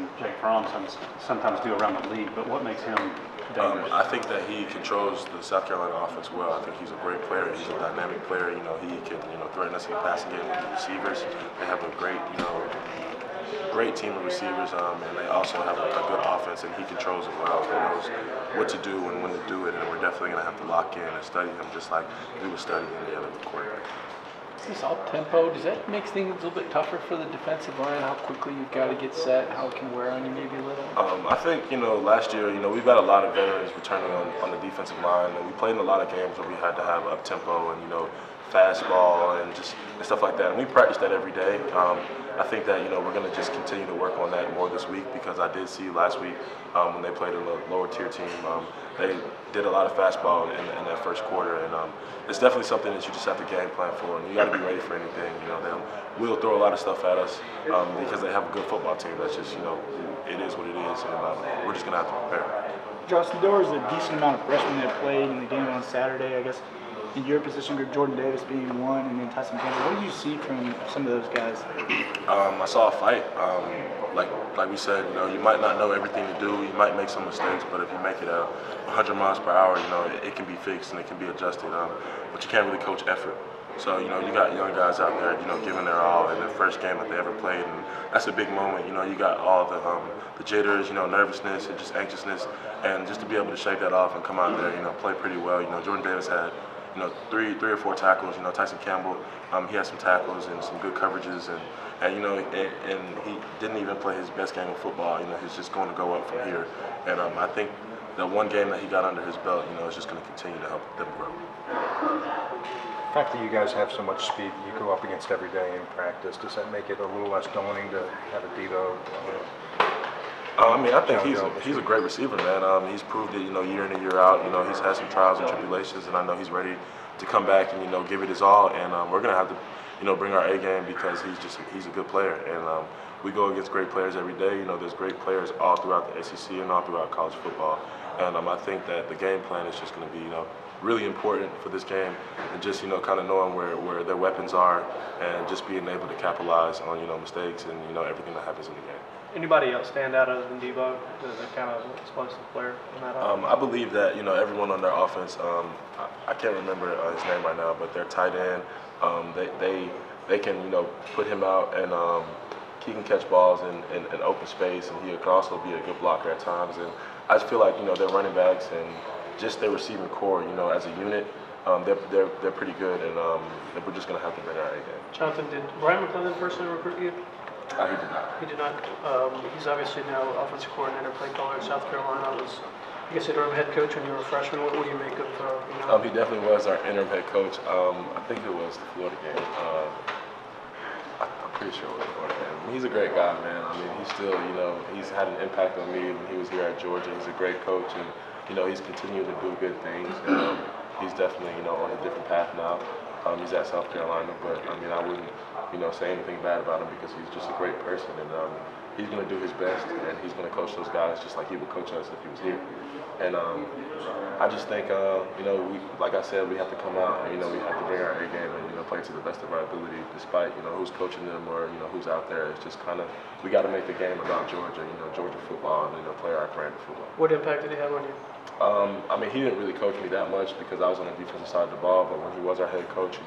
than Jake Fromm sometimes do around the league, but what makes him dangerous? I think that he controls the South Carolina offense well. I think he's a great player. He's a dynamic player. He can threaten us in the passing game with the receivers. They have a great team of receivers, and they also have a good offense, and he controls it well. He knows what to do and when to do it, and we're definitely going to have to lock in and study him just like we would study any other quarterback. This up-tempo, does that make things a little bit tougher for the defensive line? How quickly you've got to get set, how it can wear on you maybe a little? I think, last year, we've got a lot of veterans returning on the defensive line, and we played in a lot of games where we had to have up-tempo and, fastball and stuff like that. And we practice that every day. I think that, we're going to just continue to work on that more this week, because I did see last week when they played a lower tier team, they did a lot of fastball in that first quarter, and it's definitely something that you just have to game plan for, and you got to be ready for anything. They will throw a lot of stuff at us because they have a good football team. That's just, it is what it is, and we're just going to have to prepare. Justin, there was a decent amount of freshmen that played in the game on Saturday. I guess in your position group, Jordan Davis being one, and then Tyson Campbell. What did you see from some of those guys? I saw a fight. Like we said, you might not know everything to do. You might make some mistakes, but if you make it 100 miles per hour, it can be fixed and it can be adjusted. But you can't really coach effort. So, you got young guys out there, giving their all in their first game that they ever played, and that's a big moment. You got all the jitters, nervousness and just anxiousness, and just to be able to shake that off and come out there, play pretty well. Jordan Davis had, three or four tackles. Tyson Campbell, he had some tackles and some good coverages, and he didn't even play his best game of football. He's just going to go up from here, and I think the one game that he got under his belt, is just going to continue to help them grow. The fact that you guys have so much speed you go up against every day in practice, does that make it a little less daunting to have a Devo? I think he's a great receiver, man. He's proved it, year in and year out. He's had some trials and tribulations, and I know he's ready to come back and give it his all. And we're gonna have to, bring our A game, because he's a good player. And we go against great players every day. There's great players all throughout the SEC and all throughout college football. And I think that the game plan is just going to be, really important for this game, and just, kind of knowing where their weapons are, and just being able to capitalize on, mistakes and, everything that happens in the game. Anybody else stand out other than Devo as a kind of explosive player in that offense? I believe that, everyone on their offense, I can't remember his name right now, but their tight end, they can, put him out, and he can catch balls in open space, and he can also be a good blocker at times. And I just feel like, their running backs and just their receiving core, as a unit, they're pretty good, and we're just going to have to bring our A game. Jonathan, did Brian McClellan personally recruit you? He did not. He did not. He's obviously now offensive coordinator, play caller in South Carolina. I guess interim head coach when you were a freshman. What do you make of? He definitely was our interim head coach. I think it was the Florida game. I'm pretty sure it was the Florida game. He's a great guy, man. He's still, he's had an impact on me when he was here at Georgia. He's a great coach, and he's continuing to do good things. And, he's definitely, on a different path now. He's at South Carolina, but I wouldn't, say anything bad about him, because he's just a great person, and he's going to do his best, and he's going to coach those guys just like he would coach us if he was here. And I just think, like I said, we have to come out, and we have to bring our A game and play to the best of our ability, despite who's coaching them or who's out there. It's just kind of, we got to make the game about Georgia, Georgia football, and play our brand of football. What impact did he have on you? He didn't really coach me that much, because I was on the defensive side of the ball. But when he was our head coach,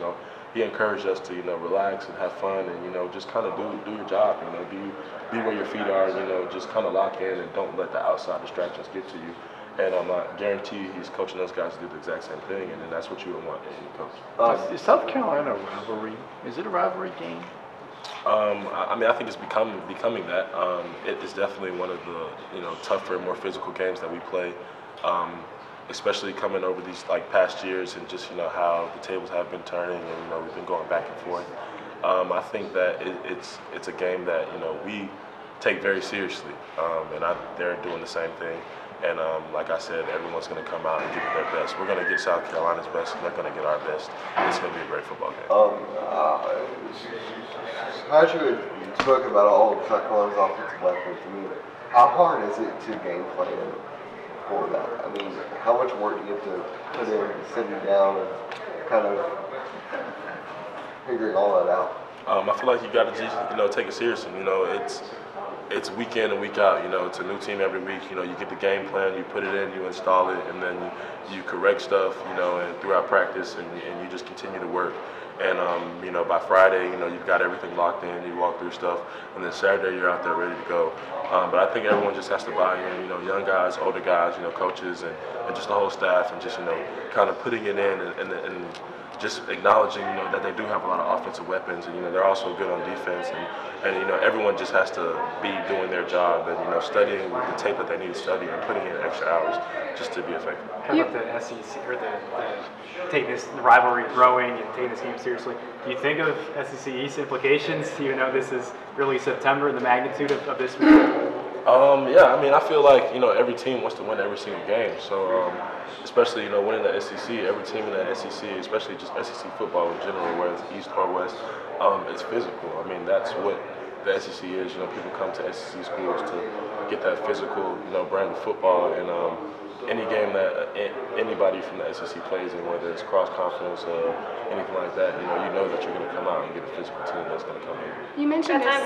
he encouraged us to relax and have fun, and just kind of do your job. Be where your feet are. Just kind of lock in and don't let the outside distractions get to you. And I guarantee he's coaching those guys to do the exact same thing, and then that's what you would want in your coach. Is South Carolina a rivalry? Is it a rivalry game? I think it's becoming that. It is definitely one of the tougher, more physical games that we play. Especially coming over these past years, and just how the tables have been turning, and we've been going back and forth. I think that it's a game that we take very seriously, and they're doing the same thing. And like I said, everyone's going to come out and give it their best. We're going to get South Carolina's best, and they're going to get our best. It's going to be a great football game. As you spoke about all of South Carolina's offensive weapons, how hard is it to game plan for that? How much work do you have to put in sitting down and kind of figuring all that out? I feel like you got to just take it seriously. it's week in and week out. You know, it's a new team every week. You know, you get the game plan, you put it in, you install it, and then you correct stuff. You know, and throughout practice, and you just continue to work. And you know, by Friday, you know, you've got everything locked in. You walk through stuff, and then Saturday you're out there ready to go. But I think everyone just has to buy in. You know, young guys, older guys, you know, coaches, and just the whole staff, and just, you know, kind of putting it in and just acknowledging, you know, that they do have a lot of offensive weapons, and, you know, they're also good on defense, and you know, everyone just has to be doing their job and, you know, studying the tape that they need to study and putting in extra hours just to be effective. How about the SEC, or the taking this rivalry growing and taking this game seriously? Do you think of SEC East implications, even though this is early September and the magnitude of this week? Yeah, I mean, I feel like, you know, every team wants to win every single game. So, especially, you know, winning the SEC, every team in the SEC, especially just SEC football in general, whether it's East or West, it's physical. I mean, that's what the SEC is. You know, people come to SEC schools to get that physical, you know, brand of football. And any game that anybody from the SEC plays in, whether it's cross conference or anything like that, you know that you're going to come out and get a physical team that's going to come in. You mentioned this.